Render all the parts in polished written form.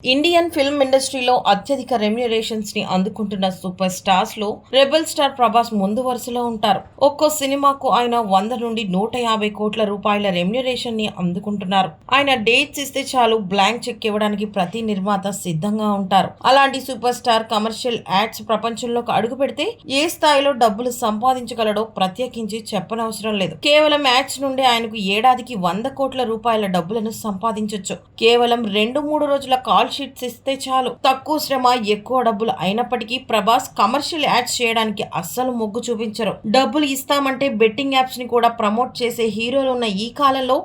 Indian film ఇండస్ట్రీలో అత్యధిక remunerations ని అందుకుంటున్న సూపర్ స్టార్స్ లో రెబల్ స్టార్ ప్రభాస్ ముందు వరుసలో ఉంటారు. ఒక్కో సినిమాకు ఆయన 100 నుండి 150 కోట్ల రూపాయల రెమ్యునరేషన్ ని అందుకుంటున్నారు. ఆయన డేట్స్ ఇస్తే చాలు బ్లాంక్ చెక్ ఇవ్వడానికి ప్రతి నిర్మాత సిద్ధంగా ఉంటారు. అలాంటి సూపర్ స్టార్ కమర్షియల్ యాడ్స్ ప్రపంచంలోకి అడుగు పెడితే ఏ స్థాయిలో డబ్బులు సంపాదించగలడో ప్రత్యేకించి చెప్పనవసరం లేదు. కేవలం యాడ్స్ నుండి ఆయనకు ఏడాదికి 100 కోట్ల రూపాయల డబ్బులను సంపాదించొచ్చు. కేవలం 2-3 రోజుల కాల్ షీట్స్ ఇస్తే చాలు. తక్కువ శ్రమ ఎక్కువ డబ్బులు అయినప్పటికీ ప్రభాస్ కమర్షియల్ యాడ్స్ చేయడానికి అస్సలు మొగ్గు చూపించరు. డబ్బులు ఇస్తామంటే బెట్టింగ్ యాప్స్ ని కూడా ప్రమోట్ చేసే హీరోలు ఉన్న ఈ కాలంలో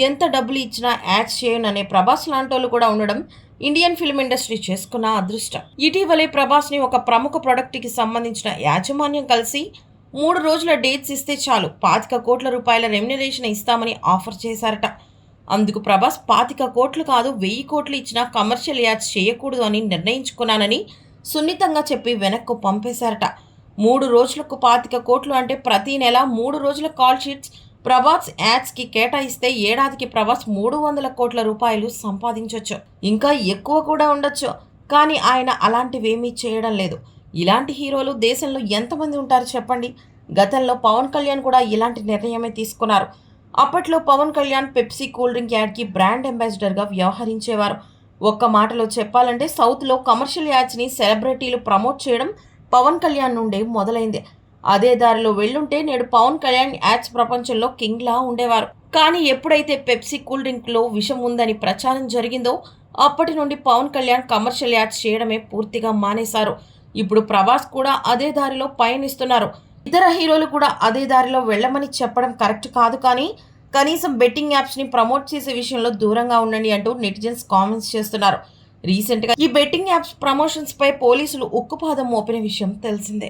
ఎంత డబ్బులు ఇచ్చినా యాడ్స్ చేయననే ప్రభాస్ లాంటోళ్ళు కూడా ఉండడం ఇండియన్ ఫిల్మ్ ఇండస్ట్రీ చేసుకున్న అదృష్టం. ఇటీవలే ప్రభాస్ ని ఒక ప్రముఖ ప్రొడక్ట్ కి సంబంధించిన యాజమాన్యం కలిసి 3 రోజుల డేట్స్ ఇస్తే చాలు 25 కోట్ల రూపాయల రెమ్యునరేషన్ ఇస్తామని ఆఫర్ చేశారట. అందుకు ప్రభాస్ 25 కోట్లు కాదు 1000 కోట్లు ఇచ్చినా కమర్షియల్ యాడ్స్ చేయకూడదు అని నిర్ణయించుకున్నానని సున్నితంగా చెప్పి వెనక్కు పంపేశారట. 3 రోజులకు 25 కోట్లు అంటే ప్రతి నెల 3 రోజుల కాల్ షీట్స్ ప్రభాస్ యాడ్స్ కి కేటాయిస్తే ఏడాదికి ప్రభాస్ 300 కోట్ల రూపాయలు సంపాదించొచ్చు. ఇంకా ఎక్కువ కూడా ఉండొచ్చు. కానీ ఆయన అలాంటివేమీ చేయడం లేదు. ఇలాంటి హీరోలు దేశంలో ఎంతమంది ఉంటారు చెప్పండి. గతంలో పవన్ కళ్యాణ్ కూడా ఇలాంటి నిర్ణయమే తీసుకున్నారు. అప్పట్లో Pawan Kalyan Pepsi cool drink యాడ్కి బ్రాండ్ అంబాసిడర్గా వ్యవహరించేవారు. ఒక్క మాటలో చెప్పాలంటే సౌత్లో కమర్షియల్ యాడ్స్ని సెలబ్రిటీలు ప్రమోట్ చేయడం పవన్ కళ్యాణ్ నుండే మొదలైంది. అదే దారిలో వెళ్ళుంటే నేడు పవన్ కళ్యాణ్ యాడ్స్ ప్రపంచంలో కింగ్లా ఉండేవారు. కానీ ఎప్పుడైతే పెప్సీ కూల్ డ్రింక్లో విషం ఉందని ప్రచారం జరిగిందో అప్పటి నుండి పవన్ కళ్యాణ్ కమర్షియల్ యాడ్స్ చేయడమే పూర్తిగా మానేశారు. ఇప్పుడు ప్రభాస్ కూడా అదే దారిలో పయనిస్తున్నారు. ఇతర హీరోలు కూడా అదే దారిలో వెళ్ళమని చెప్పడం కరెక్ట్ కాదు, కానీ కనీసం బెట్టింగ్ యాప్స్ ని ప్రమోట్ చేసే విషయంలో దూరంగా ఉండండి అంటూ నెటిజన్స్ కామెంట్స్ చేస్తున్నారు. రీసెంట్ గా ఈ బెట్టింగ్ యాప్స్ ప్రమోషన్స్ పై పోలీసులు ఉక్కుపాదం మోపిన విషయం తెలిసిందే.